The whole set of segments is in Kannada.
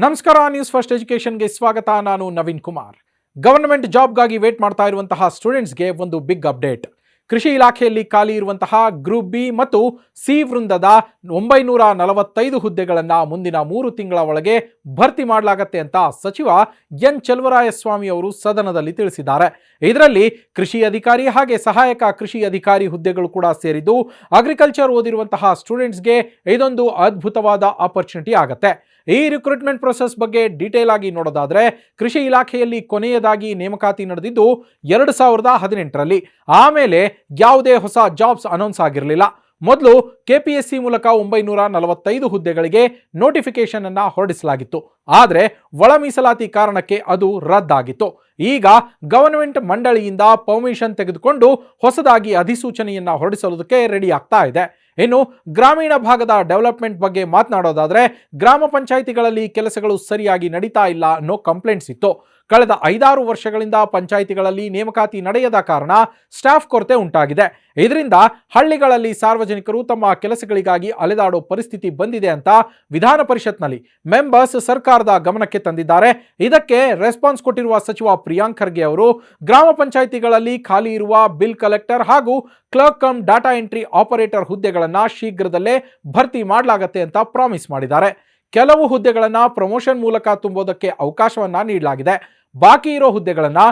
ನಮಸ್ಕಾರ. ನ್ಯೂಸ್ ಫಸ್ಟ್ ಎಜುಕೇಷನ್ಗೆ ಸ್ವಾಗತ. ನಾನು ನವೀನ್ ಕುಮಾರ್. ಗವರ್ನಮೆಂಟ್ ಜಾಬ್ಗಾಗಿ ವೇಟ್ ಮಾಡ್ತಾ ಇರುವಂತಹ ಸ್ಟೂಡೆಂಟ್ಸ್ಗೆ ಒಂದು ಬಿಗ್ ಅಪ್ಡೇಟ್. ಕೃಷಿ ಇಲಾಖೆಯಲ್ಲಿ ಖಾಲಿ ಇರುವಂತಹ ಗ್ರೂಪ್ ಬಿ ಮತ್ತು ಸಿ ವೃಂದದ 945 ಹುದ್ದೆಗಳನ್ನು ಮುಂದಿನ 3 ತಿಂಗಳ ಒಳಗೆ ಭರ್ತಿ ಮಾಡಲಾಗತ್ತೆ ಅಂತ ಸಚಿವ ಎನ್ ಚೆಲುವರಾಯಸ್ವಾಮಿ ಅವರು ಸದನದಲ್ಲಿ ತಿಳಿಸಿದ್ದಾರೆ. ಇದರಲ್ಲಿ ಕೃಷಿ ಅಧಿಕಾರಿ ಹಾಗೆ ಸಹಾಯಕ ಕೃಷಿ ಅಧಿಕಾರಿ ಹುದ್ದೆಗಳು ಕೂಡ ಸೇರಿದ್ದು ಅಗ್ರಿಕಲ್ಚರ್ ಓದಿರುವಂತಹ ಸ್ಟೂಡೆಂಟ್ಸ್ಗೆ ಇದೊಂದು ಅದ್ಭುತವಾದ ಆಪರ್ಚುನಿಟಿ ಆಗುತ್ತೆ. ಈ ರಿಕ್ರೂಟ್ಮೆಂಟ್ ಪ್ರೊಸೆಸ್ ಬಗ್ಗೆ ಡೀಟೇಲ್ ಆಗಿ ನೋಡೋದಾದ್ರೆ, ಕೃಷಿ ಇಲಾಖೆಯಲ್ಲಿ ಕೊನೆಯದಾಗಿ ನೇಮಕಾತಿ ನಡೆದಿದ್ದು 2018ರಲ್ಲಿ. ಆಮೇಲೆ ಯಾವುದೇ ಹೊಸ ಜಾಬ್ಸ್ ಅನೌನ್ಸ್ ಆಗಿರಲಿಲ್ಲ. ಮೊದಲು ಕೆಪಿಎಸ್ಸಿ ಮೂಲಕ 945 ಹುದ್ದೆಗಳಿಗೆ ನೋಟಿಫಿಕೇಶನ್ ಅನ್ನ ಹೊರಡಿಸಲಾಗಿತ್ತು. ಆದರೆ ಒಳ ಮೀಸಲಾತಿ ಕಾರಣಕ್ಕೆ ಅದು ರದ್ದಾಗಿತ್ತು. ಈಗ ಗವರ್ನಮೆಂಟ್ ಮಂಡಳಿಯಿಂದ ಪರ್ಮಿಷನ್ ತೆಗೆದುಕೊಂಡು ಹೊಸದಾಗಿ ಅಧಿಸೂಚನೆಯನ್ನ ಹೊರಡಿಸೋದಕ್ಕೆ ರೆಡಿ ಆಗ್ತಾ ಇದೆ. ಇನ್ನು ಗ್ರಾಮೀಣ ಭಾಗದ ಡೆವಲಪ್ಮೆಂಟ್ ಬಗ್ಗೆ ಮಾತನಾಡೋದಾದ್ರೆ, ಗ್ರಾಮ ಪಂಚಾಯಿತಿಗಳಲ್ಲಿ ಕೆಲಸಗಳು ಸರಿಯಾಗಿ ನಡೀತಾ ಇಲ್ಲ ಅನ್ನೋ ಕಂಪ್ಲೇಂಟ್ಸ್ ಇತ್ತು. ಕಳೆದ 5-6 ವರ್ಷಗಳಿಂದ ಪಂಚಾಯಿತಿಗಳಲ್ಲಿ ನೇಮಕಾತಿ ನಡೆಯದ ಕಾರಣ ಸ್ಟಾಫ್ ಕೊರತೆ ಉಂಟಾಗಿದೆ. ಇದರಿಂದ ಹಳ್ಳಿಗಳಲ್ಲಿ ಸಾರ್ವಜನಿಕರು ತಮ್ಮ ಕೆಲಸಗಳಿಗಾಗಿ ಅಲೆದಾಡೋ ಪರಿಸ್ಥಿತಿ ಬಂದಿದೆ ಅಂತ ವಿಧಾನ ಪರಿಷತ್ನಲ್ಲಿ ಮೆಂಬರ್ಸ್ ಸರ್ಕಾರದ ಗಮನಕ್ಕೆ ತಂದಿದ್ದಾರೆ. ಇದಕ್ಕೆ ರೆಸ್ಪಾನ್ಸ್ ಕೊಟ್ಟಿರುವ ಸಚಿವ ಪ್ರಿಯಾಂಕ್ ಖರ್ಗೆ ಅವರು ಗ್ರಾಮ ಪಂಚಾಯಿತಿಗಳಲ್ಲಿ ಖಾಲಿ ಇರುವ ಬಿಲ್ ಕಲೆಕ್ಟರ್ ಹಾಗೂ clerk come data entry operator ಹುದ್ದೆಗಳನ್ನು ಶೀಘ್ರದಲ್ಲೇ ಭರ್ತಿ ಮಾಡಲಾಗುತ್ತೆ ಅಂತ ಪ್ರಾಮಿಸ್ ಮಾಡಿದ್ದಾರೆ. ಕೆಲವು ಹುದ್ದೆಗಳನ್ನು ಪ್ರಮೋಷನ್ ಮೂಲಕ ತುಂಬೋದಕ್ಕೆ ಅವಕಾಶವನ್ನ ನೀಡಲಾಗಿದೆ. ಬಾಕಿ ಇರೋ ಹುದ್ದೆಗಳನ್ನ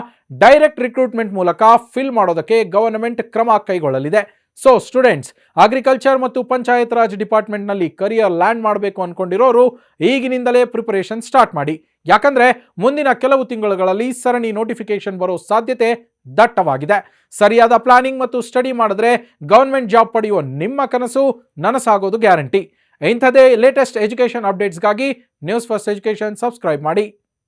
ಡೈರೆಕ್ಟ್ ರಿಕ್ರೂಟ್ಮೆಂಟ್ ಮೂಲಕ ಫಿಲ್ ಮಾಡೋದಕ್ಕೆ ಗವರ್ನಮೆಂಟ್ ಕ್ರಮ ಕೈಗೊಳ್ಳಲಿದೆ. ಸೊ ಸ್ಟೂಡೆಂಟ್ಸ್, ಅಗ್ರಿಕಲ್ಚರ್ ಮತ್ತು ಪಂಚಾಯತ್ ರಾಜ್ ಡಿಪಾರ್ಟ್ಮೆಂಟ್ನಲ್ಲಿ ಕರಿಯರ್ ಲ್ಯಾಂಡ್ ಮಾಡಬೇಕು ಅನ್ಕೊಂಡಿರೋರು ಈಗಿನಿಂದಲೇ ಪ್ರಿಪರೇಷನ್ ಸ್ಟಾರ್ಟ್ ಮಾಡಿ. ಯಾಕಂದ್ರೆ ಮುಂದಿನ ಕೆಲವು ತಿಂಗಳುಗಳಲ್ಲಿ ಸರಣಿ ನೋಟಿಫಿಕೇಶನ್ ಬರೋ ಸಾಧ್ಯತೆ ದಟ್ಟವಾಗಿದೆ. ಸರಿಯಾದ ಪ್ಲಾನಿಂಗ್ ಮತ್ತು ಸ್ಟಡಿ ಮಾಡಿದ್ರೆ ಗವರ್ನಮೆಂಟ್ ಜಾಬ್ ಪಡೆಯುವ ನಿಮ್ಮ ಕನಸು ನನಸಾಗೋದು ಗ್ಯಾರಂಟಿ. ಇಂಥದೇ ಲೇಟೆಸ್ಟ್ ಎಜುಕೇಷನ್ ಅಪ್ಡೇಟ್ಸ್ಗಾಗಿ ನ್ಯೂಸ್ ಫಸ್ಟ್ ಎಜುಕೇಷನ್ ಸಬ್ಸ್ಕ್ರೈಬ್ ಮಾಡಿ.